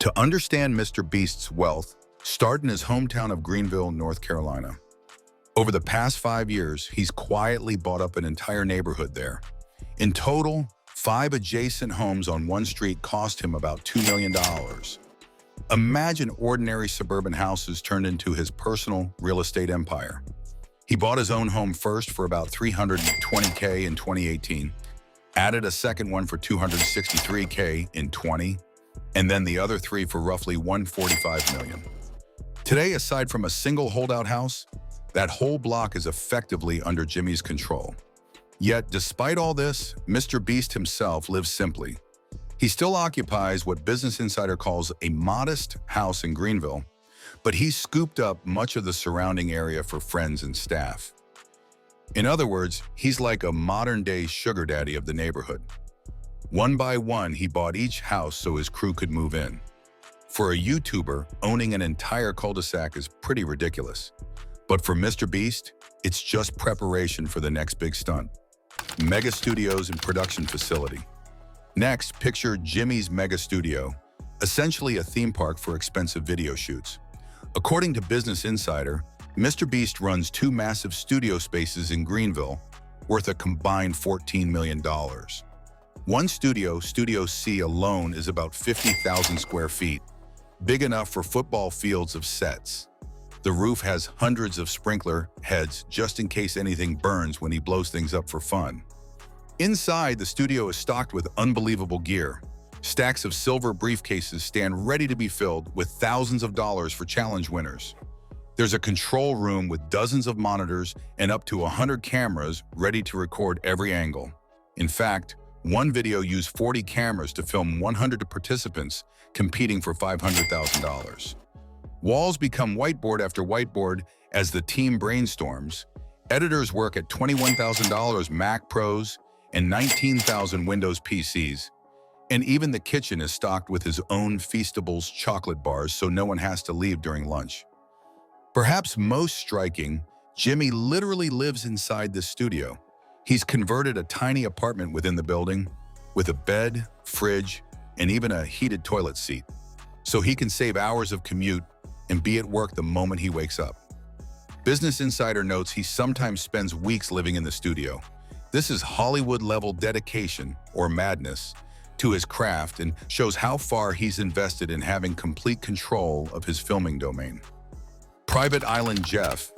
To understand Mr. Beast's wealth, start in his hometown of Greenville, North Carolina. Over the past 5 years, he's quietly bought up an entire neighborhood there. In total, 5 adjacent homes on one street cost him about $2 million. Imagine ordinary suburban houses turned into his personal real estate empire. He bought his own home first for about $320K in 2018, added a second one for $263K in 20, and then the other 3 for roughly $145 million. Today, aside from a single holdout house, that whole block is effectively under Jimmy's control. Yet, despite all this, Mr. Beast himself lives simply. He still occupies what Business Insider calls a modest house in Greenville, but he's scooped up much of the surrounding area for friends and staff. In other words, he's like a modern-day sugar daddy of the neighborhood. One by one, he bought each house so his crew could move in. For a YouTuber, owning an entire cul-de-sac is pretty ridiculous. But for Mr. Beast, it's just preparation for the next big stunt. Mega studios and production facility. Next, picture Jimmy's mega studio, essentially a theme park for expensive video shoots. According to Business Insider, Mr. Beast runs 2 massive studio spaces in Greenville, worth a combined $14 million. One studio, Studio C alone, is about 50,000 square feet, big enough for football fields of sets. The roof has hundreds of sprinkler heads just in case anything burns when he blows things up for fun. Inside, the studio is stocked with unbelievable gear. Stacks of silver briefcases stand ready to be filled with thousands of dollars for challenge winners. There's a control room with dozens of monitors and up to 100 cameras ready to record every angle. In fact, one video used 40 cameras to film 100 participants competing for $500,000. Walls become whiteboard after whiteboard as the team brainstorms. Editors work at $21,000 Mac Pros and $19,000 Windows PCs. And even the kitchen is stocked with his own Feastables chocolate bars so no one has to leave during lunch. Perhaps most striking, Jimmy literally lives inside this studio. He's converted a tiny apartment within the building with a bed, fridge, and even a heated toilet seat, so he can save hours of commute and be at work the moment he wakes up. Business Insider notes he sometimes spends weeks living in the studio. This is Hollywood-level dedication, or madness, to his craft and shows how far he's invested in having complete control of his filming domain. Private Island Jeff.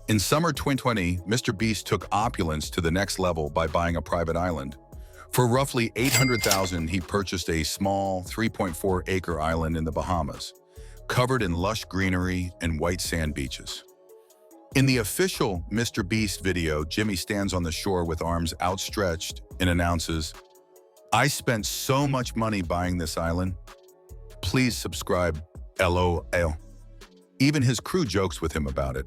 In summer 2020, Mr. Beast took opulence to the next level by buying a private island. For roughly $800,000, he purchased a small 3.4-acre island in the Bahamas, covered in lush greenery and white sand beaches. In the official Mr. Beast video, Jimmy stands on the shore with arms outstretched and announces, "I spent so much money buying this island. Please subscribe, LOL." Even his crew jokes with him about it.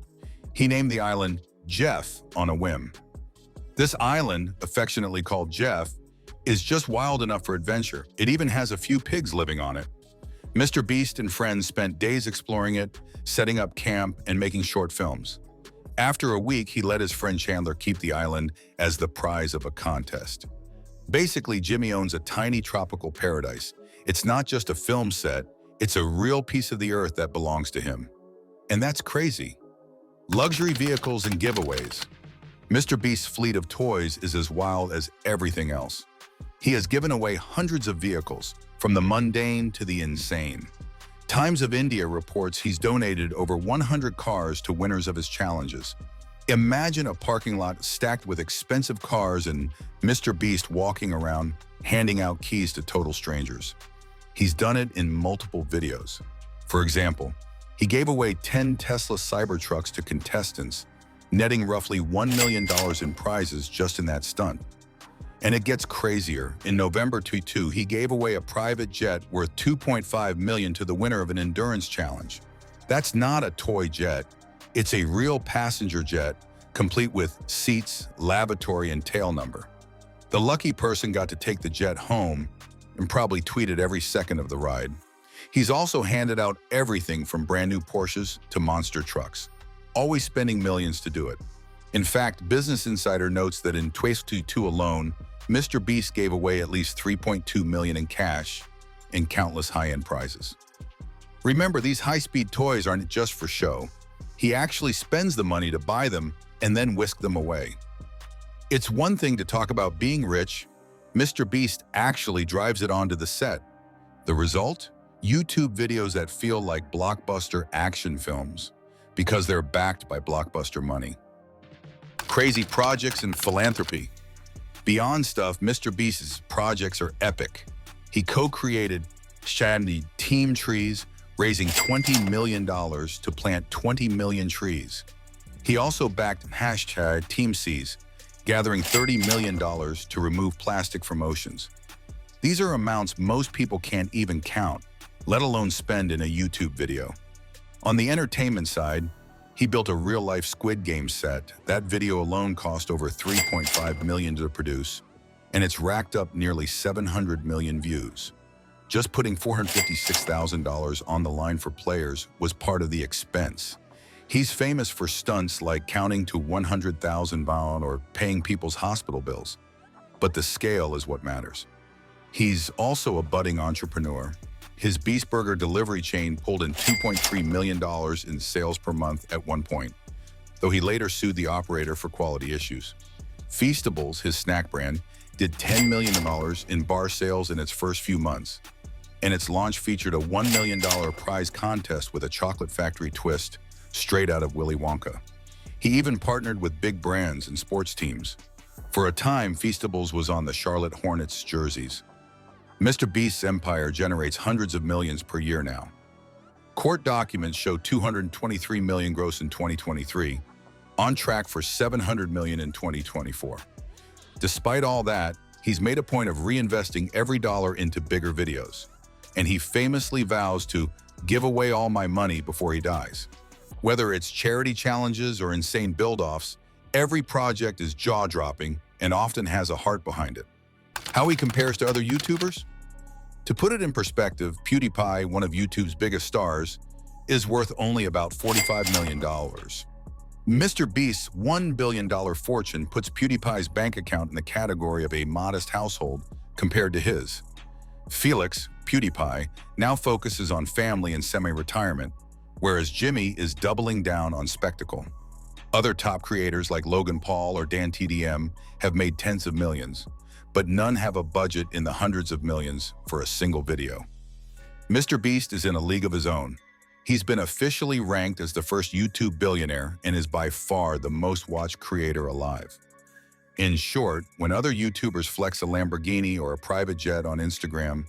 He named the island Jeff on a whim. This island, affectionately called Jeff, is just wild enough for adventure. It even has a few pigs living on it. Mr. Beast and friends spent days exploring it, setting up camp, and making short films. After a week, he let his friend Chandler keep the island as the prize of a contest. Basically, Jimmy owns a tiny tropical paradise. It's not just a film set, it's a real piece of the earth that belongs to him. And that's crazy. Luxury vehicles and giveaways. Mr. Beast's fleet of toys is as wild as everything else. He has given away hundreds of vehicles, from the mundane to the insane. Times of India reports he's donated over 100 cars to winners of his challenges. Imagine a parking lot stacked with expensive cars and Mr. Beast walking around, handing out keys to total strangers. He's done it in multiple videos. For example, he gave away 10 Tesla Cybertrucks to contestants, netting roughly $1 million in prizes just in that stunt. And it gets crazier. In November 2022, he gave away a private jet worth $2.5 million to the winner of an endurance challenge. That's not a toy jet. It's a real passenger jet, complete with seats, lavatory, and tail number. The lucky person got to take the jet home and probably tweeted every second of the ride. He's also handed out everything from brand new Porsches to monster trucks, always spending millions to do it. In fact, Business Insider notes that in 2022 alone, Mr. Beast gave away at least $3.2 million in cash and countless high-end prizes. Remember, these high-speed toys aren't just for show. He actually spends the money to buy them and then whisk them away. It's one thing to talk about being rich. MrBeast actually drives it onto the set. The result? YouTube videos that feel like blockbuster action films because they're backed by blockbuster money. Crazy projects and philanthropy. Beyond stuff, MrBeast's projects are epic. He co-created Shandy Team Trees, raising $20 million to plant 20 million trees. He also backed hashtag Team Seas, gathering $30 million to remove plastic from oceans. These are amounts most people can't even count, let alone spend in a YouTube video. On the entertainment side, he built a real-life Squid Game set. That video alone cost over $3.5 million to produce, and it's racked up nearly 700 million views. Just putting $456,000 on the line for players was part of the expense. He's famous for stunts like counting to 100,000 pound or paying people's hospital bills. But the scale is what matters. He's also a budding entrepreneur. His Beast Burger delivery chain pulled in $2.3 million in sales per month at one point, though he later sued the operator for quality issues. Feastables, his snack brand, did $10 million in bar sales in its first few months, and its launch featured a $1 million prize contest with a chocolate factory twist straight out of Willy Wonka. He even partnered with big brands and sports teams. For a time, Feastables was on the Charlotte Hornets jerseys. MrBeast's empire generates hundreds of millions per year now. Court documents show $223 million gross in 2023, on track for $700 million in 2024. Despite all that, he's made a point of reinvesting every dollar into bigger videos, and he famously vows to give away all my money before he dies. Whether it's charity challenges or insane build-offs, every project is jaw-dropping and often has a heart behind it. How he compares to other YouTubers? To put it in perspective, PewDiePie, one of YouTube's biggest stars, is worth only about $45 million. MrBeast's $1 billion fortune puts PewDiePie's bank account in the category of a modest household compared to his. Felix, PewDiePie, now focuses on family and semi-retirement, whereas Jimmy is doubling down on spectacle. Other top creators like Logan Paul or Dan TDM have made tens of millions, but none have a budget in the hundreds of millions for a single video. MrBeast is in a league of his own. He's been officially ranked as the first YouTube billionaire and is by far the most watched creator alive. In short, when other YouTubers flex a Lamborghini or a private jet on Instagram,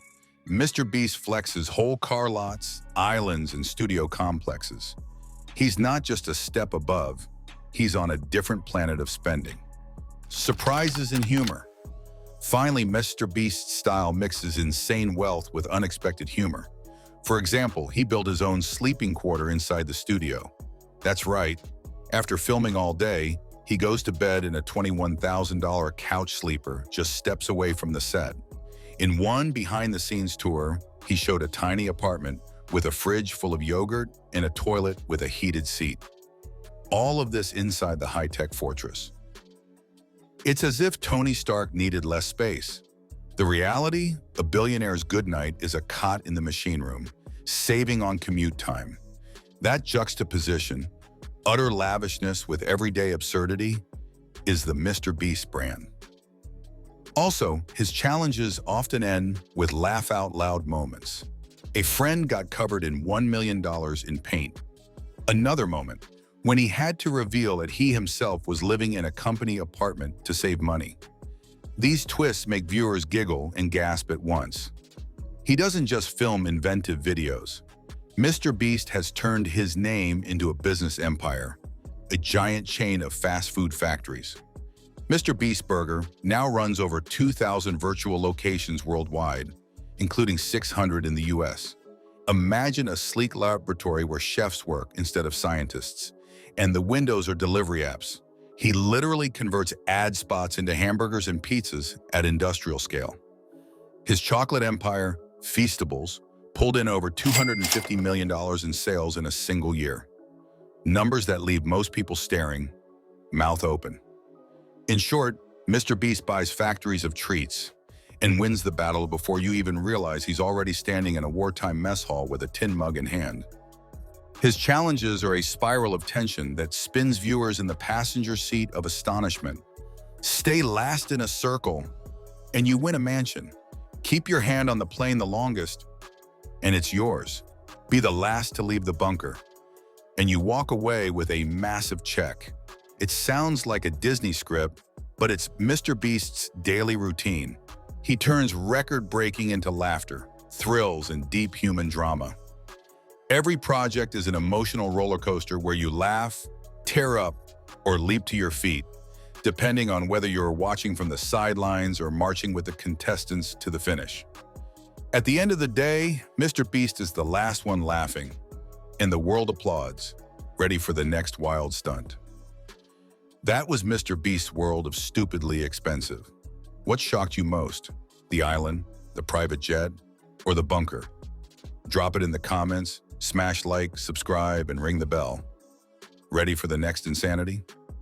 MrBeast flexes whole car lots, islands, and studio complexes. He's not just a step above, he's on a different planet of spending. Surprises and humor. Finally, MrBeast's style mixes insane wealth with unexpected humor. For example, he built his own sleeping quarter inside the studio. That's right, after filming all day, he goes to bed in a $21,000 couch sleeper just steps away from the set. In one behind-the-scenes tour, he showed a tiny apartment with a fridge full of yogurt and a toilet with a heated seat. All of this inside the high-tech fortress. It's as if Tony Stark needed less space. The reality? A billionaire's good night is a cot in the machine room, saving on commute time. That juxtaposition, utter lavishness with everyday absurdity, is the MrBeast brand. Also, his challenges often end with laugh-out-loud moments. A friend got covered in $1 million in paint. Another moment, when he had to reveal that he himself was living in a company apartment to save money. These twists make viewers giggle and gasp at once. He doesn't just film inventive videos. MrBeast has turned his name into a business empire, a giant chain of fast food factories. MrBeast Burger now runs over 2,000 virtual locations worldwide, including 600 in the US. Imagine a sleek laboratory where chefs work instead of scientists, and the windows are delivery apps. He literally converts ad spots into hamburgers and pizzas at industrial scale. His chocolate empire, Feastables, pulled in over $250 million in sales in a single year. Numbers that leave most people staring, mouth open. In short, MrBeast buys factories of treats, and wins the battle before you even realize he's already standing in a wartime mess hall with a tin mug in hand. His challenges are a spiral of tension that spins viewers in the passenger seat of astonishment. Stay last in a circle, and you win a mansion. Keep your hand on the plane the longest, and it's yours. Be the last to leave the bunker, and you walk away with a massive check. It sounds like a Disney script, but it's MrBeast's daily routine. He turns record-breaking into laughter, thrills, and deep human drama. Every project is an emotional roller coaster where you laugh, tear up, or leap to your feet, depending on whether you're watching from the sidelines or marching with the contestants to the finish. At the end of the day, MrBeast is the last one laughing, and the world applauds, ready for the next wild stunt. That was MrBeast's world of stupidly expensive. What shocked you most? The island, the private jet, or the bunker? Drop it in the comments, smash like, subscribe, and ring the bell. Ready for the next insanity?